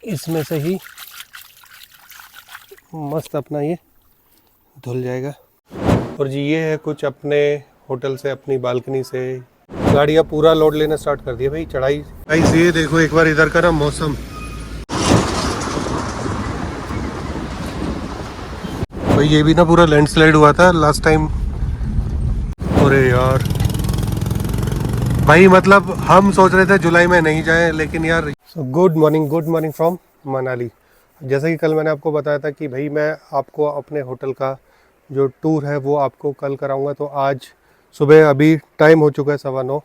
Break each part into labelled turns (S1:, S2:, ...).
S1: इसमें से ही मस्त अपना ये धुल जाएगा। और जी ये है कुछ अपने होटल से, अपनी बालकनी से गाड़ियाँ पूरा लोड लेना स्टार्ट कर दिया भाई। चढ़ाई गाइस ये देखो एक बार इधर का ना मौसम, भाई ये भी ना पूरा लैंडस्लाइड हुआ था लास्ट टाइम। अरे यार भाई मतलब हम सोच रहे थे जुलाई में नहीं जाएं, लेकिन यार गुड मॉर्निंग फ्रॉम मनाली। जैसा कि कल मैंने आपको बताया था कि भाई मैं आपको अपने होटल का जो टूर है वो आपको कल कराऊंगा। तो आज सुबह अभी टाइम हो चुका है 9:15,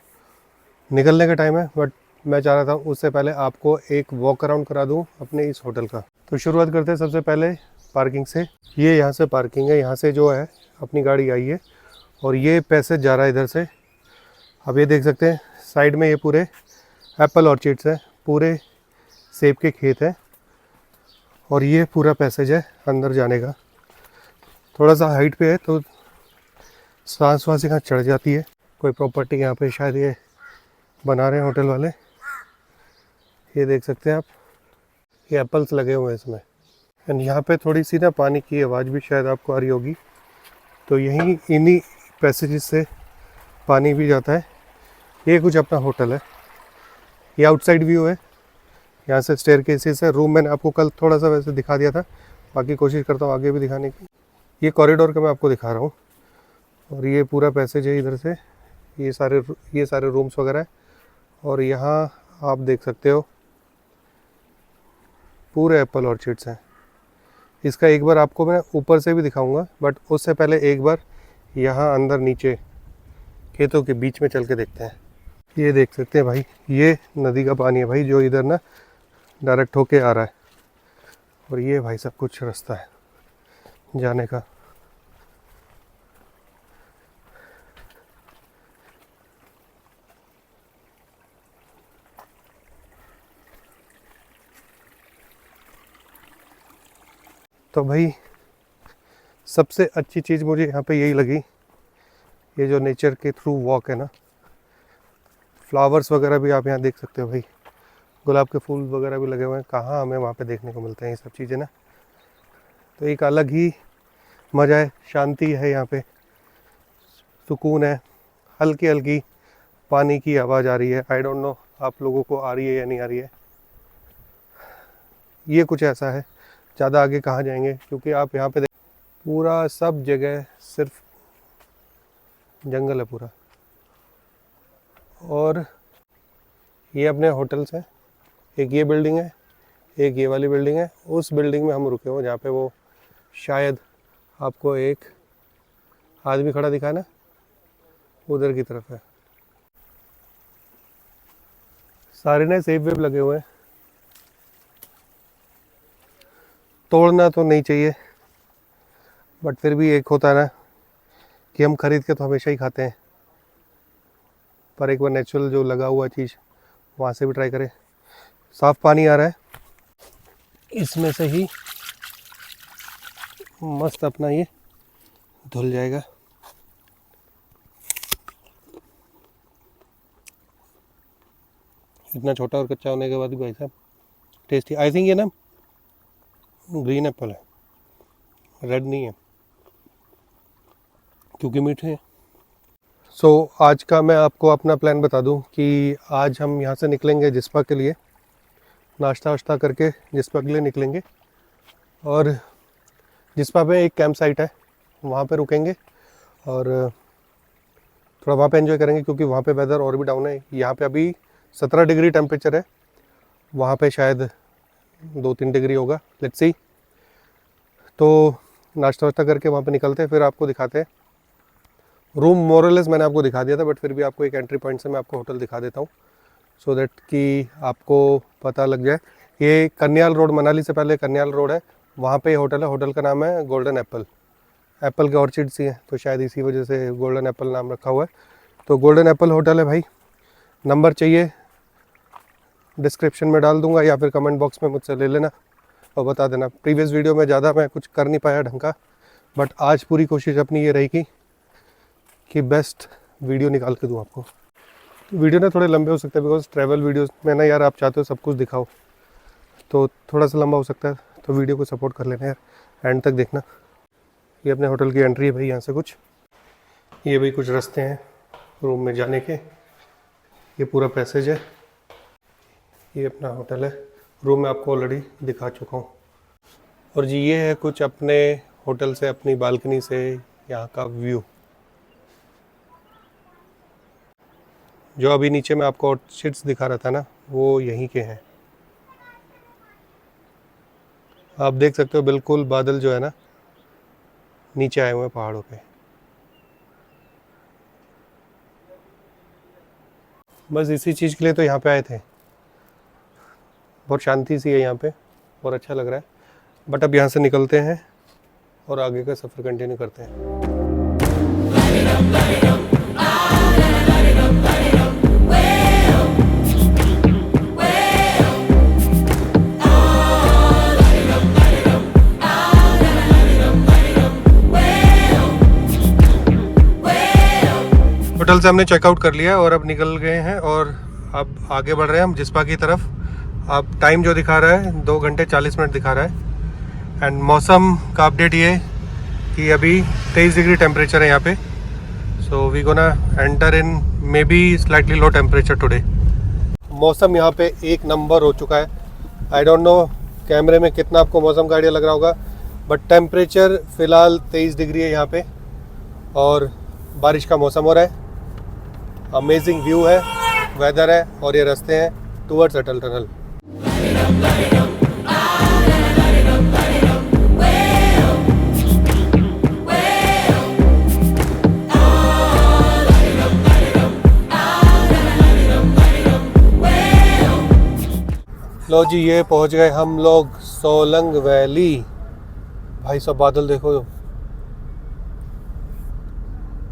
S1: निकलने का टाइम है, बट मैं चाह रहा था उससे पहले आपको एक वॉक अराउंड करा दूं अपने इस होटल का। तो शुरुआत करते हैं सबसे पहले पार्किंग से। ये यहाँ से पार्किंग है, यहाँ से जो है अपनी गाड़ी आई है और ये पैसेज जा रहा है इधर से। आप ये देख सकते हैं साइड में ये पूरे एप्पल ऑर्चिड्स है, पूरे सेब के खेत है और ये पूरा पैसेज है अंदर जाने का। थोड़ा सा हाइट पे है तो सांस वास यहाँ चढ़ जाती है। कोई प्रॉपर्टी यहाँ पे शायद ये बना रहे हैं होटल वाले, ये देख सकते हैं आप, ये एप्पल्स लगे हुए हैं इसमें। एंड यहाँ पे थोड़ी सी ना पानी की आवाज़ भी शायद आपको आ रही होगी, तो यहीं इन्हीं पैसेजेस से पानी भी जाता है। ये कुछ अपना होटल है, ये आउटसाइड व्यू है, यहाँ से स्टेयर केसेस है। रूम मैंने आपको कल थोड़ा सा वैसे दिखा दिया था, बाकी कोशिश करता हूँ आगे भी दिखाने की। ये कॉरिडोर का मैं आपको दिखा रहा हूँ और ये पूरा पैसेज है इधर से, ये सारे रूम्स वगैरह है। और यहाँ आप देख सकते हो पूरे एप्पल ऑर्चिड्स हैं। इसका एक बार आपको मैं ऊपर से भी दिखाऊंगा, बट उससे पहले एक बार यहाँ अंदर नीचे खेतों के बीच में चल के देखते हैं। ये देख सकते हैं भाई, ये नदी का पानी है भाई जो इधर ना डायरेक्ट होके आ रहा है। और ये भाई सब कुछ रास्ता है जाने का। तो भाई सबसे अच्छी चीज़ मुझे यहाँ पे यही लगी, ये जो नेचर के थ्रू वॉक है ना। फ्लावर्स वगैरह भी आप यहाँ देख सकते हो भाई, गुलाब के फूल वगैरह भी लगे हुए हैं। कहाँ हमें वहाँ पे देखने को मिलते हैं ये सब चीज़ें ना। तो एक अलग ही मज़ा है, शांति है यहाँ पे, सुकून है। हल्की हल्की पानी की आवाज़ आ रही है, आई डोंट नो आप लोगों को आ रही है या नहीं आ रही है। ये कुछ ऐसा है, ज़्यादा आगे कहाँ जाएंगे, क्योंकि आप यहाँ पे पूरा सब जगह सिर्फ जंगल है पूरा। और ये अपने होटल्स हैं, एक ये बिल्डिंग है, एक ये वाली बिल्डिंग है। उस बिल्डिंग में हम रुके हुए जहाँ पे वो शायद आपको एक आदमी खड़ा दिखा ना, उधर की तरफ है। सारे ना सेब वेब लगे हुए हैं, तोड़ना तो नहीं चाहिए, बट फिर भी एक होता है ना कि हम खरीद के तो हमेशा ही खाते हैं, पर एक बार नेचुरल जो लगा हुआ चीज़ वहाँ से भी ट्राई करें। साफ पानी आ रहा है, इसमें से ही मस्त अपना ये धुल जाएगा। इतना छोटा और कच्चा होने के बाद भी भाई साहब टेस्टी। आई थिंक ये ना ग्रीन एप्पल है, रेड नहीं है, क्योंकि मीठे हैं। सो आज का मैं आपको अपना प्लान बता दूं कि आज हम यहाँ से निकलेंगे जिस्पा के लिए, नाश्ता वाश्ता करके जिस्पा के लिए निकलेंगे। और जिस्पा पे एक कैंप साइट है, वहाँ पे रुकेंगे और थोड़ा वहाँ पे एंजॉय करेंगे, क्योंकि वहाँ पे वेदर और भी डाउन है। यहाँ पे अभी 17 डिग्री टेम्परेचर है, वहाँ पे शायद 2-3 डिग्री होगा, लेट्स सी। तो नाश्ता वाश्ता करके वहाँ पे निकलते हैं, फिर आपको दिखाते हैं रूम। मोरलेस मैंने आपको दिखा दिया था, बट फिर भी आपको एक एंट्री पॉइंट से मैं आपको होटल दिखा देता हूँ, सो दैट कि आपको पता लग जाए। ये कन्याल रोड, मनाली से पहले कन्याल रोड है, वहाँ पे होटल है। होटल का नाम है गोल्डन एप्पल। एप्पल के ऑर्चिड्स ही हैं, तो शायद इसी वजह से गोल्डन एप्पल नाम रखा हुआ है। तो गोल्डन एप्पल होटल है भाई। नंबर चाहिए डिस्क्रिप्शन में डाल दूंगा, या फिर कमेंट बॉक्स में मुझसे ले लेना और बता देना। प्रीवियस वीडियो में ज़्यादा मैं कुछ कर नहीं पाया ढंग का, बट आज पूरी कोशिश अपनी ये रहेगी कि बेस्ट वीडियो निकाल के दूँ आपको। वीडियो ना थोड़े लंबे हो सकते हैं, बिकॉज ट्रैवल वीडियोस में ना यार आप चाहते हो सब कुछ दिखाओ, तो थोड़ा सा लंबा हो सकता है, तो वीडियो को सपोर्ट कर लेना यार, एंड तक देखना। ये अपने होटल की एंट्री है भाई, यहाँ से कुछ ये भाई कुछ रास्ते हैं रूम में जाने के। ये पूरा पैसेज है, ये अपना होटल है। रूम में आपको ऑलरेडी दिखा चुका हूँ। और जी ये है कुछ अपने होटल से, अपनी बालकनी से यहाँ का व्यू। जो अभी नीचे में आपको ऑर्चिड्स दिखा रहा था ना, वो यहीं के हैं। आप देख सकते हो बिल्कुल बादल जो है ना नीचे आए हुए हैं पहाड़ों पे। बस इसी चीज़ के लिए तो यहाँ पे आए थे। बहुत शांति सी है यहाँ पे, बहुत अच्छा लग रहा है। बट अब यहाँ से निकलते हैं और आगे का सफ़र कंटिन्यू करते हैं। होटल से हमने चेकआउट कर लिया और अब निकल गए हैं और अब आगे बढ़ रहे हैं हम जिस्पा की तरफ। अब टाइम जो दिखा रहा है 2 घंटे 40 मिनट दिखा रहा है। एंड मौसम का अपडेट ये कि अभी 23 डिग्री टेम्परेचर है यहाँ पे। So we gonna enter in maybe slightly low temperature today. मौसम यहाँ पे एक नंबर हो चुका है। आई डोंट नो कैमरे में कितना आपको मौसम का आइडिया लग रहा होगा, बट टेम्परेचर फ़िलहाल 23 डिग्री है यहाँ पे और बारिश का मौसम हो रहा है। अमेजिंग व्यू है, वेदर है और ये रास्ते हैं टूवर्ड्स अटल टनल। लो जी ये पहुंच गए हम लोग सोलंग वैली। भाई सब बादल देखो,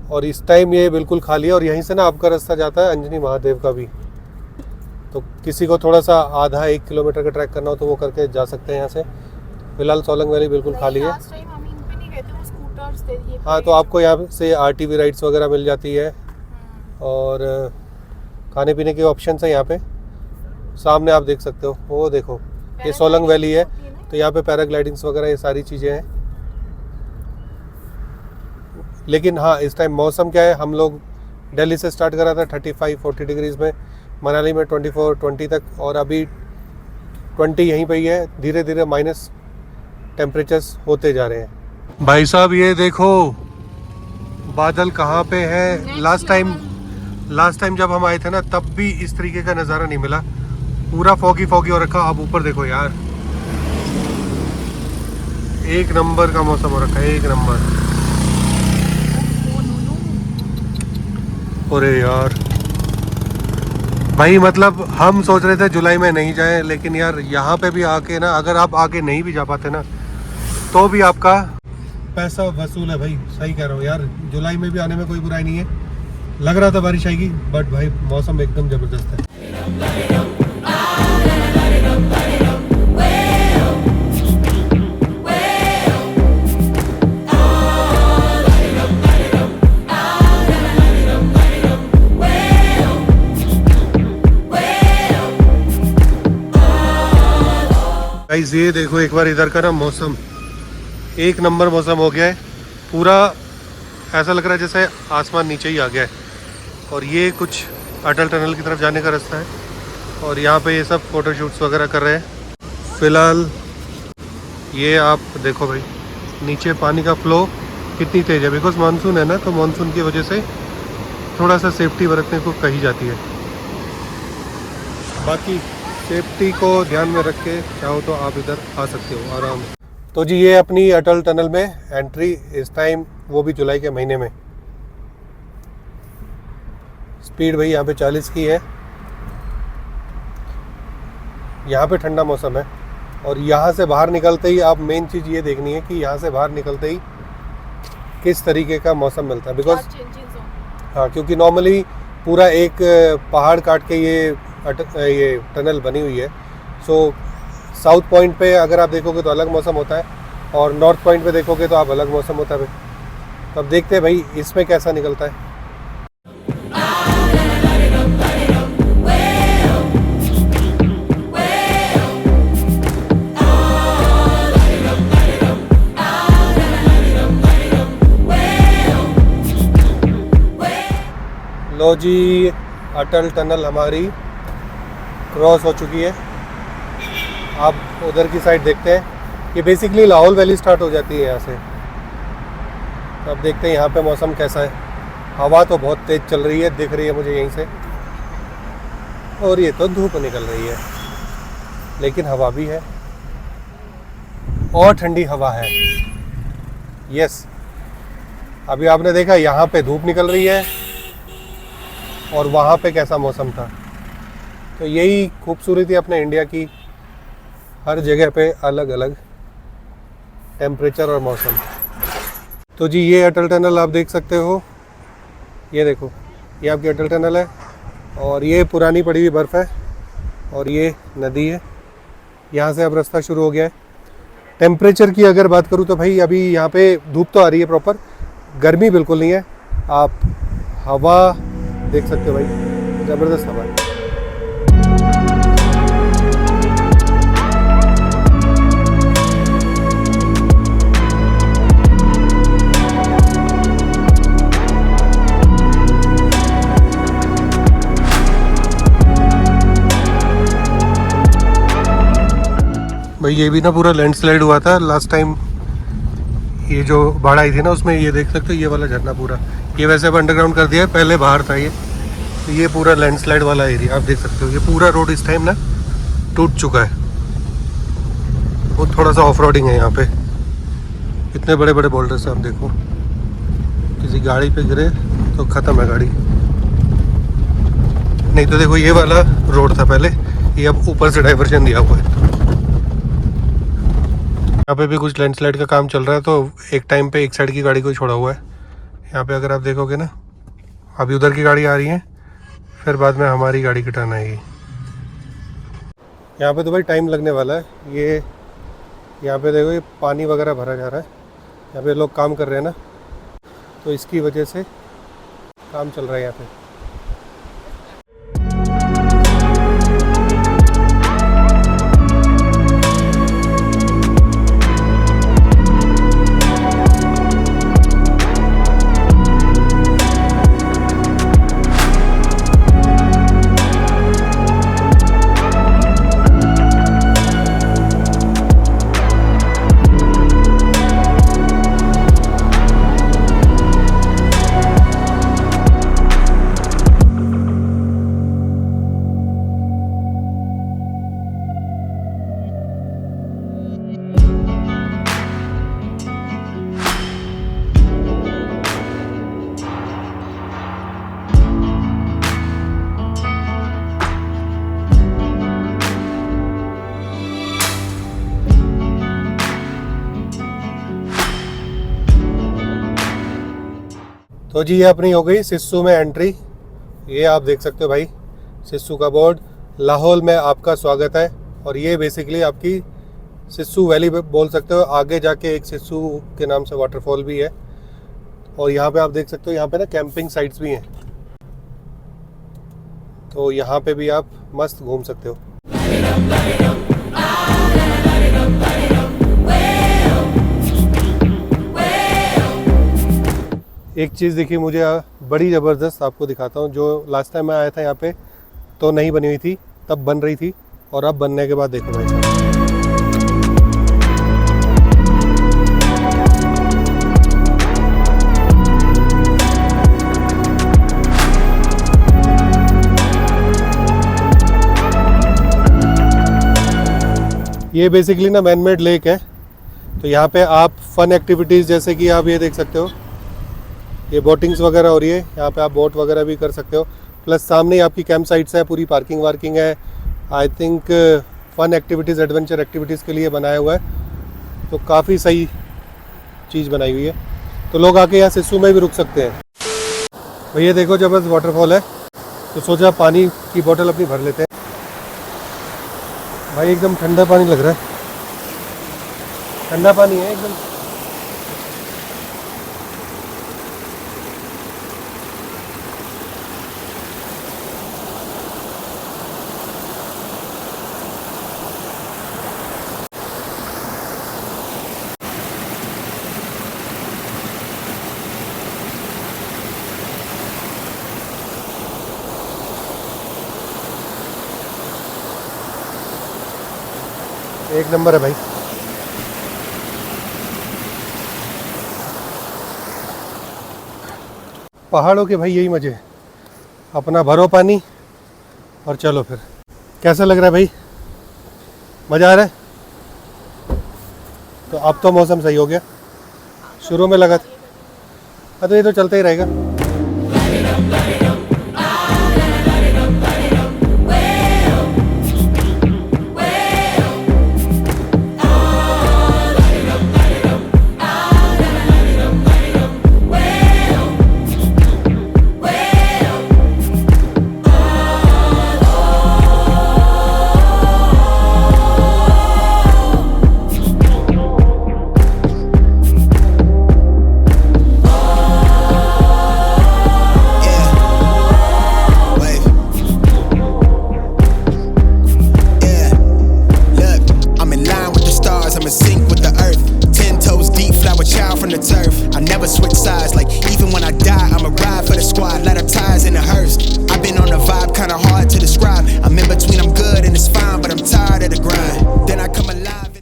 S1: और इस टाइम ये बिल्कुल खाली है। और यहीं से ना आपका रास्ता जाता है अंजनी महादेव का भी, तो किसी को थोड़ा सा आधा 1 किलोमीटर का ट्रैक करना हो तो वो करके जा सकते हैं यहाँ से। फिलहाल सोलंग वैली बिल्कुल खाली है। हाँ तो आपको यहाँ से RTV राइड्स वगैरह मिल जाती है और खाने पीने के ऑप्शन है यहाँ पे। सामने आप देख सकते हो, वो देखो ये सोलंग वैली है, तो यहाँ पे पैराग्लाइडिंग्स वगैरह ये सारी चीज़ें हैं। लेकिन हाँ इस टाइम मौसम क्या है, हम लोग दिल्ली से स्टार्ट करा था 35-40 डिग्रीज़ में, मनाली में 24-20 तक, और अभी 20 यहीं पे ही है। धीरे धीरे माइनस टेम्परेचर्स होते जा रहे हैं। भाई साहब ये देखो बादल कहाँ पे है। लास्ट टाइम जब हम आए थे ना तब भी इस तरीके का नज़ारा नहीं मिला, पूरा फॉगी हो रखा। अब ऊपर देखो यार, एक नंबर का मौसम हो रखा है, एक नंबर। अरे यार भाई मतलब हम सोच रहे थे जुलाई में नहीं जाएं, लेकिन यार यहाँ पे भी आके ना, अगर आप आके नहीं भी जा पाते ना तो भी आपका पैसा वसूल है भाई। सही कह रहा हूँ यार, जुलाई में भी आने में कोई बुराई नहीं है। लग रहा था बारिश आएगी बट भाई मौसम एकदम ज़बरदस्त है। गाइस ये देखो एक बार इधर का ना मौसम, एक नंबर मौसम हो गया है। पूरा ऐसा लग रहा है जैसे आसमान नीचे ही आ गया है। और ये कुछ अटल टनल की तरफ जाने का रास्ता है और यहाँ पे ये सब फ़ोटोशूट्स वगैरह कर रहे हैं। फ़िलहाल ये आप देखो भाई नीचे पानी का फ्लो कितनी तेज़ है। बिकॉज मानसून है ना, तो मानसून की वजह से थोड़ा सा सेफ्टी बरतने को कही जाती है। बाकी सेफ्टी को ध्यान में रख के चाहो तो आप इधर आ सकते हो आराम। तो जी ये अपनी अटल टनल में एंट्री इस टाइम, वो भी जुलाई के महीने में। स्पीड भाई यहाँ पे 40 की है। यहाँ पे ठंडा मौसम है और यहाँ से बाहर निकलते ही आप मेन चीज़ ये देखनी है कि यहाँ से बाहर निकलते ही किस तरीके का मौसम मिलता है। बिकॉज हाँ, क्योंकि नॉर्मली पूरा एक पहाड़ काट के ये टनल बनी हुई है। सो साउथ पॉइंट पे अगर आप देखोगे तो अलग मौसम होता है और नॉर्थ पॉइंट पे देखोगे तो आप अलग मौसम होता है भाई। तो अब देखते हैं भाई इसमें कैसा निकलता है। लो जी, अटल टनल हमारी क्रॉस हो चुकी है। आप उधर की साइड देखते हैं, ये बेसिकली लाहौल वैली स्टार्ट हो जाती है यहाँ से। तो अब देखते हैं यहाँ पे मौसम कैसा है। हवा तो बहुत तेज़ चल रही है, दिख रही है मुझे यहीं से, और ये तो धूप निकल रही है, लेकिन हवा भी है और ठंडी हवा है। यस, अभी आपने देखा यहाँ पे धूप निकल रही है और वहाँ पे कैसा मौसम था। तो यही खूबसूरती अपने इंडिया की, हर जगह पे अलग अलग टेम्परेचर और मौसम। तो जी ये अटल टनल आप देख सकते हो, ये देखो, ये आपकी अटल टनल है और ये पुरानी पड़ी हुई बर्फ़ है और ये नदी है। यहाँ से अब रास्ता शुरू हो गया है। टेम्परेचर की अगर बात करूँ तो भाई अभी यहाँ पे धूप तो आ रही है प्रॉपर, गर्मी बिल्कुल नहीं है। आप हवा देख सकते हो भाई, ज़बरदस्त हवा है। भाई ये भी ना पूरा लैंडस्लाइड हुआ था लास्ट टाइम, ये जो बाढ़ आई थी ना उसमें। ये देख सकते हो ये वाला झरना पूरा, ये वैसे अब अंडरग्राउंड कर दिया है, पहले बाहर था ये। तो ये पूरा लैंडस्लाइड वाला एरिया आप देख सकते हो। ये पूरा रोड इस टाइम ना टूट चुका है, वो थोड़ा सा ऑफ रोडिंग है यहाँ पे। इतने बड़े बड़े बोल्डर्स आप देखो, किसी गाड़ी पे गिरे तो ख़त्म है गाड़ी। नहीं तो देखो ये वाला रोड था पहले, ये अब ऊपर से डाइवर्जन दिया हुआ है। यहाँ पे भी कुछ लैंडस्लाइड का काम चल रहा है, तो एक टाइम पे एक साइड की गाड़ी को छोड़ा हुआ है। यहाँ पे अगर आप देखोगे ना, अभी उधर की गाड़ी आ रही है, फिर बाद में हमारी गाड़ी की टर्न आएगी। यहाँ पे तो भाई टाइम लगने वाला है। ये यहाँ पे देखो, ये पानी वगैरह भरा जा रहा है, यहाँ पे लोग काम कर रहे हैं ना, तो इसकी वजह से काम चल रहा है यहाँ पे। तो जी ये अपनी हो गई सिस्सू में एंट्री। ये आप देख सकते हो भाई, सिस्सू का बोर्ड, लाहौल में आपका स्वागत है। और ये बेसिकली आपकी सिस्सू वैली बोल सकते हो। आगे जाके एक सिस्सू के नाम से वाटरफॉल भी है। और यहाँ पे आप देख सकते हो, यहाँ पे ना कैंपिंग साइट्स भी हैं, तो यहाँ पे भी आप मस्त घूम सकते हो। एक चीज़ देखिए मुझे बड़ी ज़बरदस्त, आपको दिखाता हूँ। जो लास्ट टाइम मैं आया था यहाँ पे तो नहीं बनी हुई थी, तब बन रही थी, और अब बनने के बाद देखो भाई साहब। ये बेसिकली ना मैन मेड लेक है, तो यहाँ पे आप फन एक्टिविटीज़ जैसे कि आप ये देख सकते हो, ये बोटिंग्स वगैरह हो रही है। यहाँ पे आप बोट वगैरह भी कर सकते हो। प्लस सामने ही आपकी कैंप साइट्स है, पूरी पार्किंग वार्किंग है। I think fun activities, adventure activities के लिए बनाया हुआ है, तो काफ़ी सही चीज़ बनाई हुई है। तो लोग आके यहाँ सिस्सू में भी रुक सकते हैं। भैया देखो जबरदस्त वाटरफॉल है, तो सोचा पानी की बोतल अपनी भर लेते हैं। भाई एकदम ठंडा पानी लग रहा है, ठंडा पानी है एकदम। एक नंबर है भाई। पहाड़ों के भाई यही मज़े हैं, अपना भरो पानी और चलो फिर। कैसा लग रहा है भाई, मज़ा आ रहा है? तो अब तो मौसम सही हो गया, शुरू में लगा था। तो ये तो चलता ही रहेगा।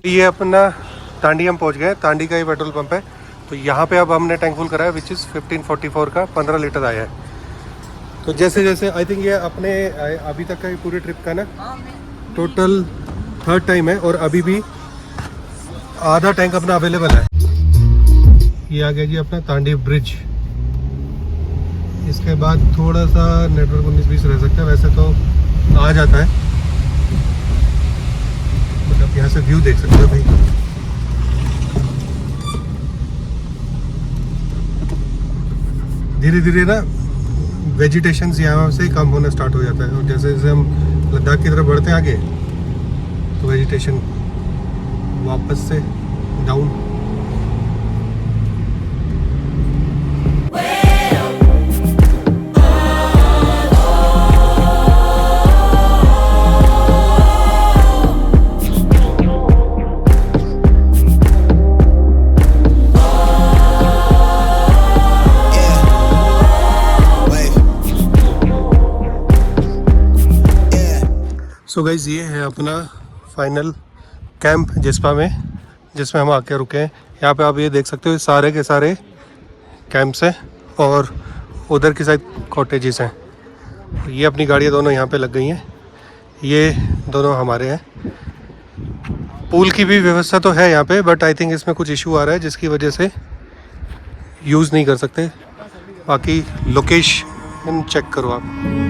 S1: ये अपना तांडी हम पहुंच गए। तांडी का ही पेट्रोल पंप है। तो यहाँ पे अब हमने टैंक फुल कराया, विच इज़ 1544 का 15 लीटर आया है। तो जैसे जैसे आई थिंक ये अपने अभी तक का पूरी ट्रिप का ना टोटल 3rd टाइम है, और अभी भी आधा टैंक अपना अवेलेबल है। ये आ गया जी अपना तांडी ब्रिज। इसके बाद थोड़ा सा नेटवर्क 19-20 रह सकता है, वैसे तो आ जाता है। मतलब यहाँ से व्यू देख सकते हो भाई। धीरे धीरे ना वेजिटेशन यहाँ से कम होना स्टार्ट हो जाता है, और जैसे जैसे हम लद्दाख की तरफ बढ़ते हैं आगे तो वेजिटेशन वापस से डाउन। सो गाइज़ ये है अपना फाइनल कैंप जिस्पा में, जिसमें हम आके रुके हैं। यहाँ पे आप ये देख सकते हो सारे के सारे कैंप्स हैं, और उधर की साइड कॉटेजेस हैं। ये अपनी गाड़ियाँ दोनों यहाँ पे लग गई हैं, ये दोनों हमारे हैं। पूल की भी व्यवस्था तो है यहाँ पे, बट आई थिंक इसमें कुछ इशू आ रहा है जिसकी वजह से यूज़ नहीं कर सकते। बाकी लोकेशन चेक करो आप।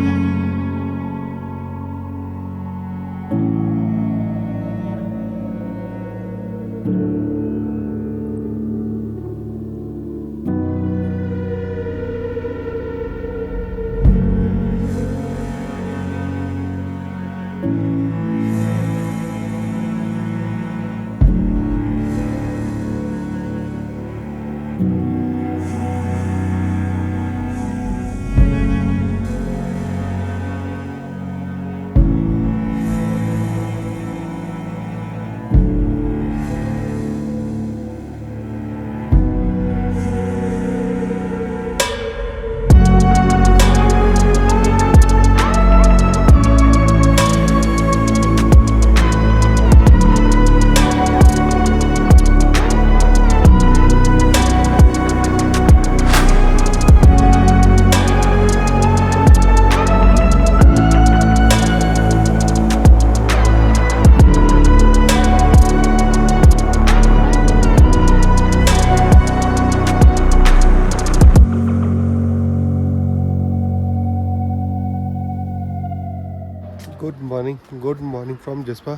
S1: Good morning from Jispa.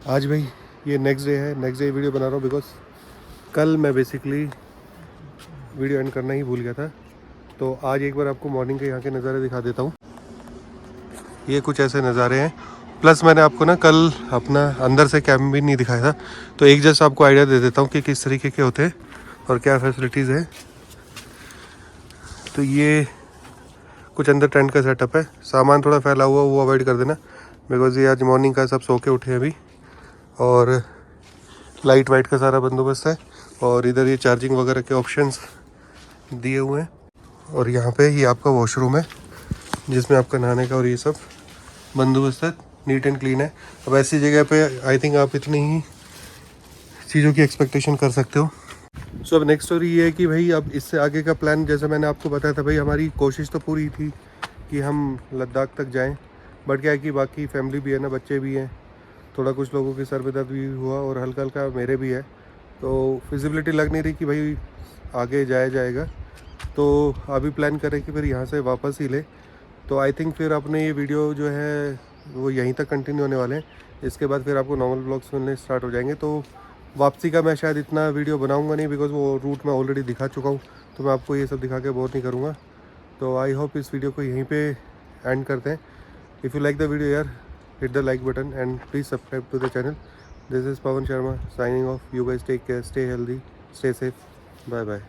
S1: आज भाई ये नेक्स्ट डे है। नेक्स्ट डे वीडियो बना रहा हूँ बिकॉज कल मैं बेसिकली वीडियो एंड करना ही भूल गया था। तो आज एक बार आपको मॉर्निंग के यहाँ के नज़ारे दिखा देता हूँ। ये कुछ ऐसे नज़ारे हैं। प्लस मैंने आपको ना कल अपना अंदर से कैंप भी नहीं दिखाया था, तो एक जस्ट आपको आइडिया दे देता हूँ कि किस तरीके के होते हैं और क्या फैसिलिटीज़ है। तो ये कुछ अंदर टेंट का सेटअप है। सामान थोड़ा फैला हुआ वो अवॉइड कर देना, बिकॉज ये आज मॉर्निंग का सब सो के उठे अभी। और लाइट वाइट का सारा बंदोबस्त है, और इधर ये चार्जिंग वगैरह के ऑप्शंस दिए हुए हैं। और यहाँ पे ये आपका वॉशरूम है जिसमें आपका नहाने का और ये सब बंदोबस्त है। नीट एंड क्लीन है। अब ऐसी जगह पे आई थिंक आप इतनी ही चीज़ों की एक्सपेक्टेशन कर सकते हो। सो अब नेक्स्ट स्टोरी ये है कि भाई अब इससे आगे का प्लान, जैसे मैंने आपको बताया था भाई, हमारी कोशिश तो पूरी थी कि हम लद्दाख तक जाएं, बट क्या है कि बाकी फैमिली भी है ना, बच्चे भी हैं, थोड़ा कुछ लोगों के सर में दर्द भी हुआ और हल्का हल्का मेरे भी है, तो फिजिबिलिटी लग नहीं रही कि भाई आगे जाया जाएगा। तो अभी प्लान करें कि फिर यहाँ से वापस ही ले। तो आई थिंक फिर अपने ये वीडियो जो है वो यहीं तक कंटिन्यू होने वाले हैं। इसके बाद फिर आपको नॉर्मल ब्लॉग्स मिलने स्टार्ट हो जाएंगे। तो वापसी का मैं शायद इतना वीडियो बनाऊंगा नहीं, बिकॉज वो रूट मैं ऑलरेडी दिखा चुका हूँ, तो मैं आपको ये सब दिखा के बोर नहीं करूँगा। तो आई होप इस वीडियो को यहीं पे एंड करते हैं। If you like the video यार, hit the like button and please subscribe to the channel. This is Pawan Sharma signing off. You guys take care, stay healthy, stay safe. Bye bye.